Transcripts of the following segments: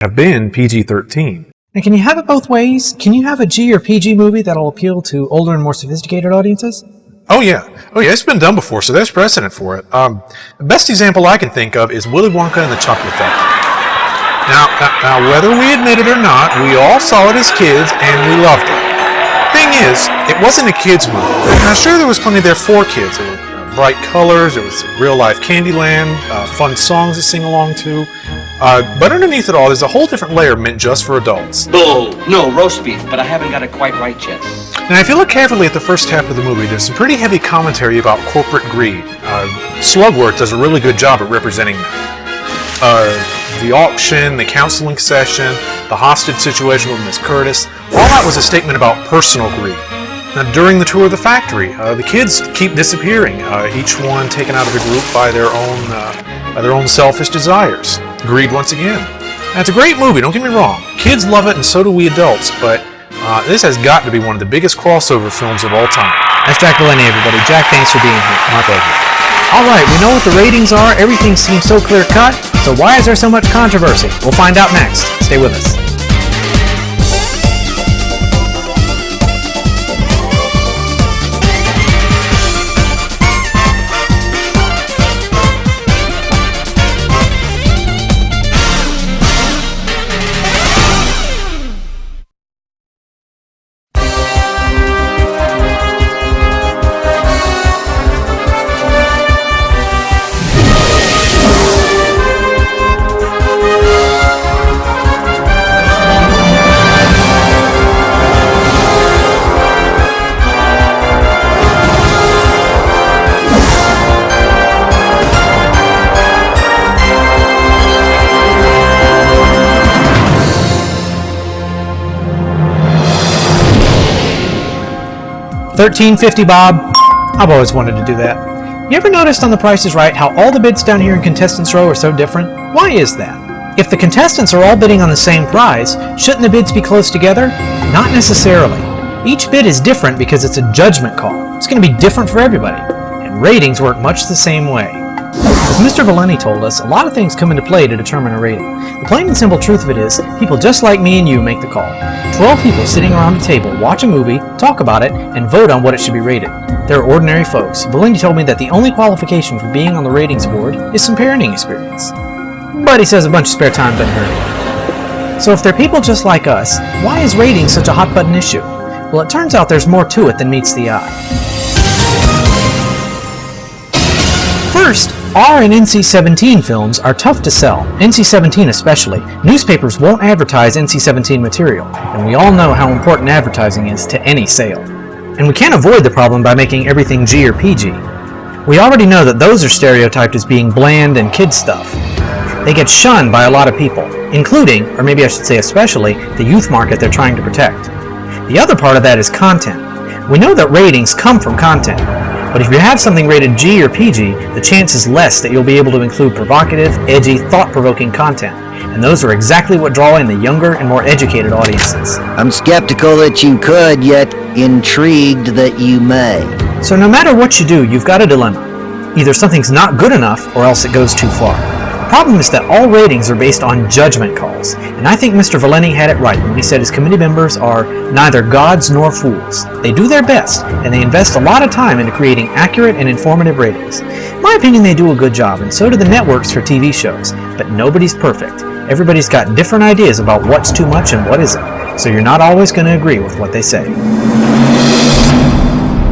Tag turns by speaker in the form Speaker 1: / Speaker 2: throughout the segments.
Speaker 1: have been PG-13.
Speaker 2: And can you have it both ways? Can you have a G or PG movie that'll appeal to older and more sophisticated audiences?
Speaker 1: Oh yeah, it's been done before, so there's precedent for it. The best example I can think of is Willy Wonka and the Chocolate Factory. Now, whether we admit it or not, we all saw it as kids and we loved it. Thing is, it wasn't a kids movie. Now, sure, there was plenty there for kids. There were bright colors, there was real-life Candyland, fun songs to sing along to. But underneath it all, there's a whole different layer meant just for adults.
Speaker 3: Bull! No, roast beef, but I haven't got it quite right yet.
Speaker 1: Now, if you look carefully at the first half of the movie, there's some pretty heavy commentary about corporate greed. Slugworth does a really good job at representing that. The auction, the counseling session, the hostage situation with Miss Curtis, all that was a statement about personal greed. Now, during the tour of the factory, the kids keep disappearing, each one taken out of the group by their own selfish desires. Greed once again. Now, it's a great movie, don't get me wrong. Kids love it and so do we adults, but this has got to be one of the biggest crossover films of all time.
Speaker 2: That's Jack Valenti, everybody. Jack, thanks for being here. My pleasure. Alright, we know what the ratings are, everything seems so clear-cut, so why is there so much controversy? We'll find out next. Stay with us. $13.50, Bob. I've always wanted to do that. You ever noticed on The Price is Right how all the bids down here in Contestants Row are so different? Why is that? If the contestants are all bidding on the same prize, shouldn't the bids be close together? Not necessarily. Each bid is different because it's a judgment call. It's going to be different for everybody. And ratings work much the same way. As Mr. Valenti told us, a lot of things come into play to determine a rating. The plain and simple truth of it is, people just like me and you make the call. 12 people sitting around a table watch a movie, talk about it, and vote on what it should be rated. They're ordinary folks. Valenti told me that the only qualification for being on the ratings board is some parenting experience. But he says a bunch of spare time doesn't hurt. So if they're people just like us, why is ratings such a hot-button issue? Well, it turns out there's more to it than meets the eye. First, R and NC-17 films are tough to sell, NC-17 especially. Newspapers won't advertise NC-17 material, and we all know how important advertising is to any sale. And we can't avoid the problem by making everything G or PG. We already know that those are stereotyped as being bland and kid stuff. They get shunned by a lot of people, including, or maybe I should say especially, the youth market they're trying to protect. The other part of that is content. We know that ratings come from content. But if you have something rated G or PG, the chance is less that you'll be able to include provocative, edgy, thought-provoking content. And those are exactly what draw in the younger and more educated audiences.
Speaker 4: I'm skeptical that you could, yet intrigued that you may.
Speaker 2: So no matter what you do, you've got a dilemma. Either something's not good enough, or else it goes too far. The problem is that all ratings are based on judgment calls, and I think Mr. Valenti had it right when he said his committee members are neither gods nor fools. They do their best, and they invest a lot of time into creating accurate and informative ratings. In my opinion, they do a good job, and so do the networks for TV shows, but nobody's perfect. Everybody's got different ideas about what's too much and what isn't, so you're not always going to agree with what they say.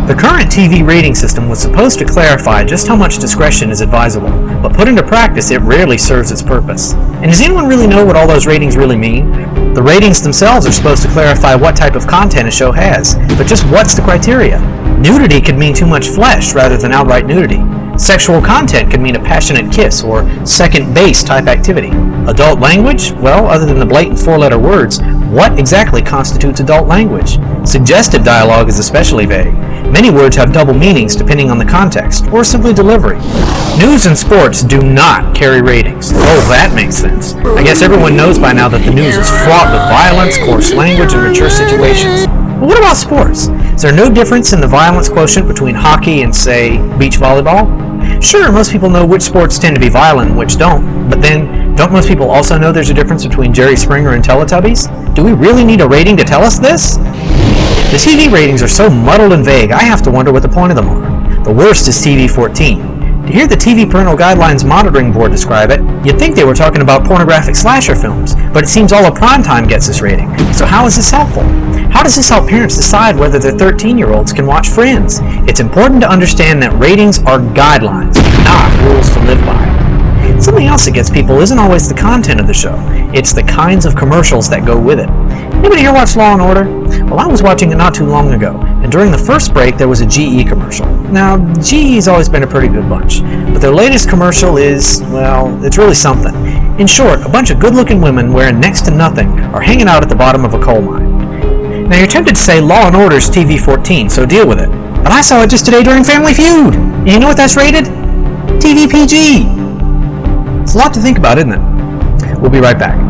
Speaker 2: The current TV rating system was supposed to clarify just how much discretion is advisable, but put into practice it rarely serves its purpose. And does anyone really know what all those ratings really mean? The ratings themselves are supposed to clarify what type of content a show has, but just what's the criteria? Nudity could mean too much flesh rather than outright nudity. Sexual content could mean a passionate kiss or second base type activity. Adult language? Well, other than the blatant four-letter words, what exactly constitutes adult language? Suggestive dialogue is especially vague. Many words have double meanings depending on the context, or simply delivery. News and sports do not carry ratings. Oh, that makes sense. I guess everyone knows by now that the news is fraught with violence, coarse language, and mature situations. But what about sports? Is there no difference in the violence quotient between hockey and, say, beach volleyball? Sure, most people know which sports tend to be violent and which don't, but then Don't most people also know there's a difference between Jerry Springer and Teletubbies? Do we really need a rating to tell us this? The TV ratings are so muddled and vague, I have to wonder what the point of them are. The worst is TV-14. To hear the TV Parental Guidelines Monitoring Board describe it, you'd think they were talking about pornographic slasher films, but it seems all of primetime gets this rating. So how is this helpful? How does this help parents decide whether their 13-year-olds can watch Friends? It's important to understand that ratings are guidelines, not rules to live by. Something else that gets people isn't always the content of the show, it's the kinds of commercials that go with it. Anybody here watch Law & Order? Well, I was watching it not too long ago, and during the first break there was a GE commercial. Now, GE's always been a pretty good bunch, but their latest commercial is, well, it's really something. In short, a bunch of good-looking women wearing next to nothing are hanging out at the bottom of a coal mine. Now, you're tempted to say Law & Order's TV-14, so deal with it. But I saw it just today during Family Feud! And you know what that's rated? TV PG! It's a lot to think about, isn't it? We'll be right back.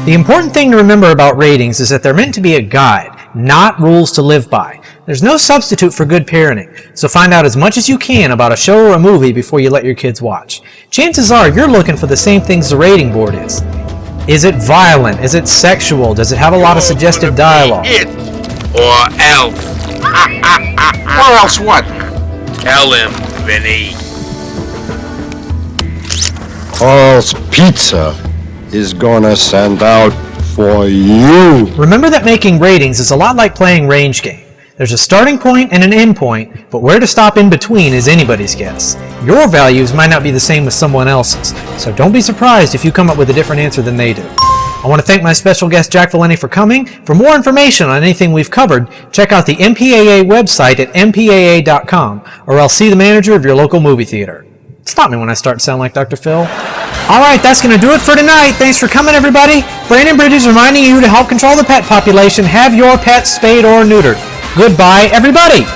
Speaker 2: The important thing to remember about ratings is that they're meant to be a guide, not rules to live by. There's no substitute for good parenting, so find out as much as you can about a show or a movie before you let your kids watch. Chances are you're looking for the same things the rating board is. Is it violent? Is it sexual? Does it have a lot of suggestive dialogue?
Speaker 5: It or else.
Speaker 6: Or else what?
Speaker 5: Tell him, Vinny.
Speaker 6: Carl's Pizza is gonna send out for you.
Speaker 2: Remember that making ratings is a lot like playing range game. There's a starting point and an end point, but where to stop in between is anybody's guess. Your values might not be the same as someone else's, so don't be surprised if you come up with a different answer than they do. I want to thank my special guest Jack Valenti for coming. For more information on anything we've covered, check out the MPAA website at mpaa.com, or else see the manager of your local movie theater. Stop me when I start to sound like Dr. Phil. Alright, that's going to do it for tonight. Thanks for coming, everybody. Brandon Bridges reminding you to help control the pet population. Have your pets spayed or neutered. Goodbye, everybody.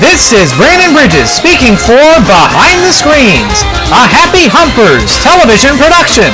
Speaker 2: This is Brandon Bridges speaking for Behind the Screens, a Happy Humpers television production.